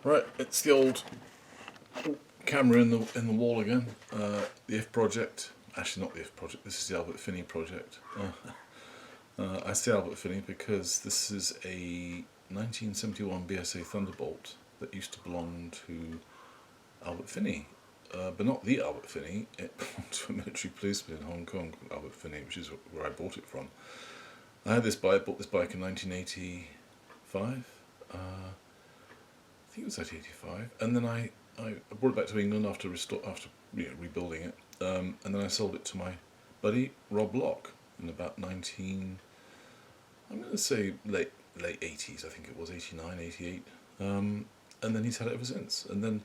Right, it's the old camera in the wall again. The If project. Actually, not the If project. This is the Albert Finney project. I say Albert Finney because this is a 1971 BSA Thunderbolt that used to belong to Albert Finney, but not the Albert Finney. It belonged to a military policeman in Hong Kong called Albert Finney, which is where I bought it from. I had this bike. Bought this bike in 1985. I think it was 1985, and then I brought it back to England after rebuilding it, and then I sold it to my buddy Rob Locke in about I'm going to say late 80s. I think it was 89, 88, and then he's had it ever since. And then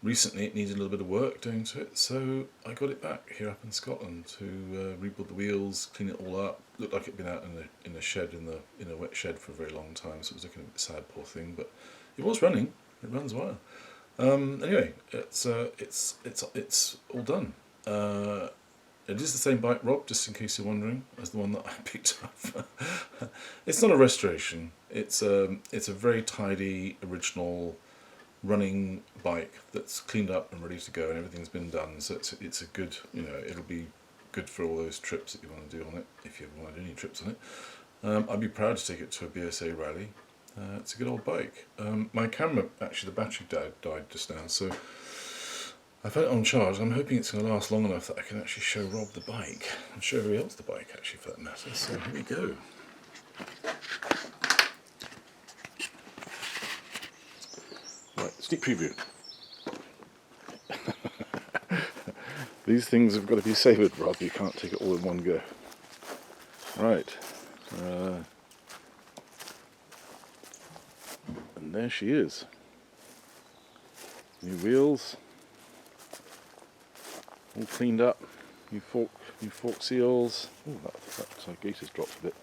recently it needed a little bit of work doing to it, so I got it back here up in Scotland to rebuild the wheels, clean it all up. Looked like it'd been out in a shed in a wet shed for a very long time, so it was looking a bit sad, poor thing. But it was running. It runs well. Anyway, it's all done. It is the same bike, Rob, just in case you're wondering, as the one that I picked up. It's not a restoration. It's a very tidy, original running bike that's cleaned up and ready to go, and everything's been done. So it's a good, it'll be good for all those trips that you want to do on it, if you ever want to do any trips on it. I'd be proud to take it to a BSA rally. It's a good old bike. My camera, actually, the battery died just now, so I've had it on charge. I'm hoping it's going to last long enough that I can actually show Rob the bike, and show everybody else the bike, actually, for that matter. So here we go. Right, sneak preview. These things have got to be savoured, Rob. You can't take it all in one go. Right. And there she is. New wheels. All cleaned up. New fork seals. Oh, that gate has dropped a bit.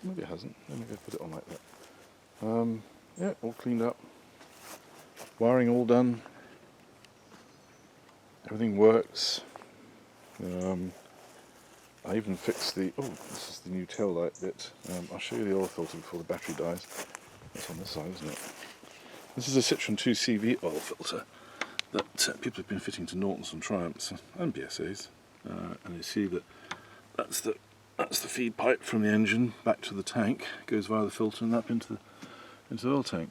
Maybe it hasn't. Let me go put it on like that. Yeah, all cleaned up. Wiring all done. Everything works. I even fixed this is the new tail light bit. I'll show you the oil filter before the battery dies. That's on this side, isn't it? This is a Citroen 2 CV oil filter that people have been fitting to Nortons and Triumphs and BSAs. And you see that that's the feed pipe from the engine back to the tank. It goes via the filter and up into the oil tank.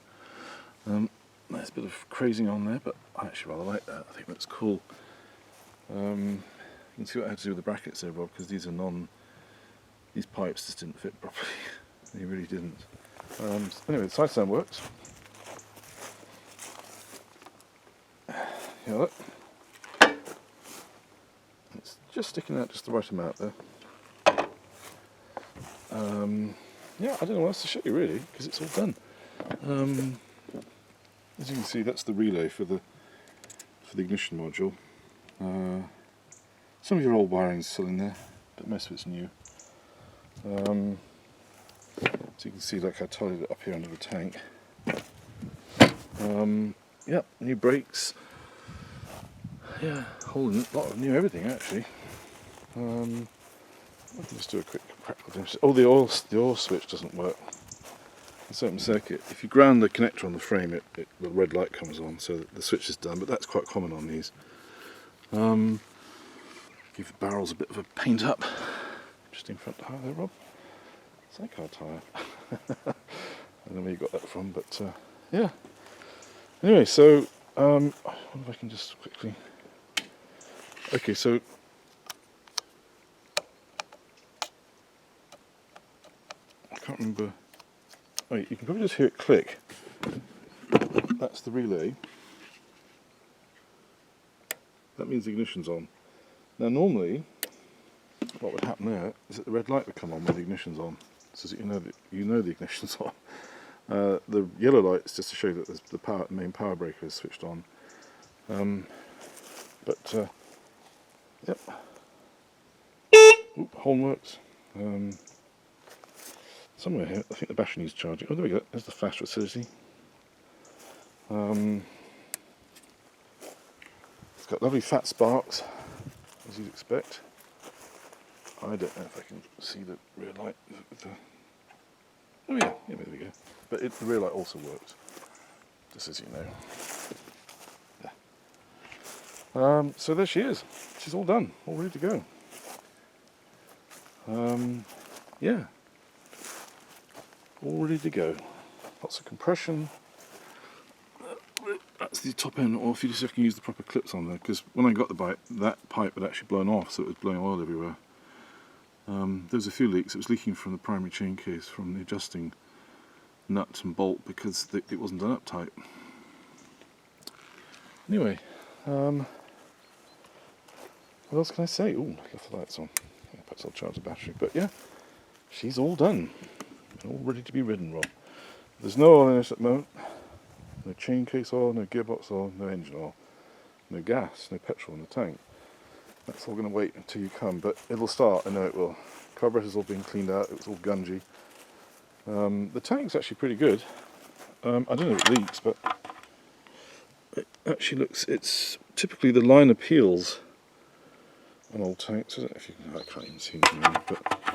There's a bit of crazing on there, but I actually rather like that. I think that's cool. You can see what I had to do with the brackets there, Rob, because these pipes just didn't fit properly. They really didn't. Anyway, the side stand works. Yeah, look. It's just sticking out just the right amount there. Yeah, I don't know what else to show you really, because it's all done. As you can see, that's the relay for the ignition module. Some of your old wiring's still in there, but most of it's new. So you can see, like, I tidied it up here under the tank. Yeah, new brakes. Yeah, whole lot of new everything actually. I can just do a quick practical demonstration. Oh, the oil switch doesn't work. In certain circuit, if you ground the connector on the frame, the red light comes on, so the switch is done. But that's quite common on these. Give the barrels a bit of a paint up. Just in front tyre there, Rob. Sidecar tyre. I don't know where you got that from, but yeah. Anyway, so I wonder if I can just quickly. Okay, so I can't remember. Oh, you can probably just hear it click. That's the relay. That means the ignition's on. Now normally, what would happen there is that the red light would come on when the ignition's on, so that you know the ignition's on. The yellow light is just to show that the main power breaker is switched on. Yep. Oop, horn works. Somewhere here, I think the battery needs charging. Oh, there we go. There's the flash facility. It's got lovely fat sparks, as you'd expect. I don't know if I can see the rear light. Oh yeah, there we go. But the rear light also works. useless, as you know. So there she is. She's all done, all ready to go. Yeah, all ready to go. Lots of compression. That's the top end, or if you just can use the proper clips on there, because when I got the bike, that pipe had actually blown off, so it was blowing oil everywhere. There was a few leaks. It was leaking from the primary chain case, from the adjusting nut and bolt, because it wasn't done up tight. Anyway, what else can I say? Oh, I left the lights on. Perhaps I'll charge the battery. But yeah, she's all done. All ready to be ridden, Rob. There's no oil in it at the moment. No chain case oil, no gearbox oil, no engine oil. No gas, no petrol in the tank. That's all going to wait until you come, but it'll start, I know it will. Carburetor's all been cleaned out, it was all gungy. The tank's actually pretty good. I don't know if it leaks, but it actually looks, it's typically the liner peels on old tanks. I don't know if you can, I can't even see anything now, but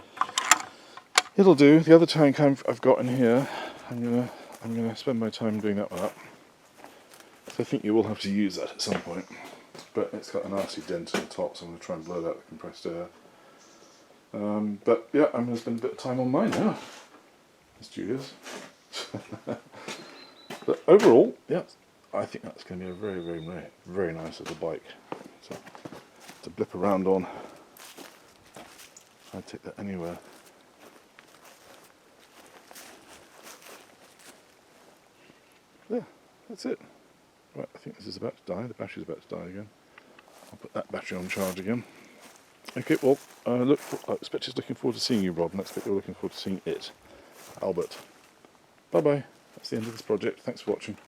it'll do. The other tank I've got in here, I'm gonna spend my time doing that one up. So I think you will have to use that at some point. But it's got a nasty dent in the top, so I'm going to try and blow out the compressed air. But yeah, I'm going to spend a bit of time on mine now. It's Julia's. But overall, yeah, I think that's going to be a very, very, very nice little bike. So to blip around on, I'd take that anywhere. Yeah, that's it. Right, I think this is about to die. The battery's about to die again. I'll put that battery on charge again. Okay, well, I expect it's looking forward to seeing you, Rob, and I expect you're looking forward to seeing it, Albert. Bye-bye. That's the end of this project. Thanks for watching.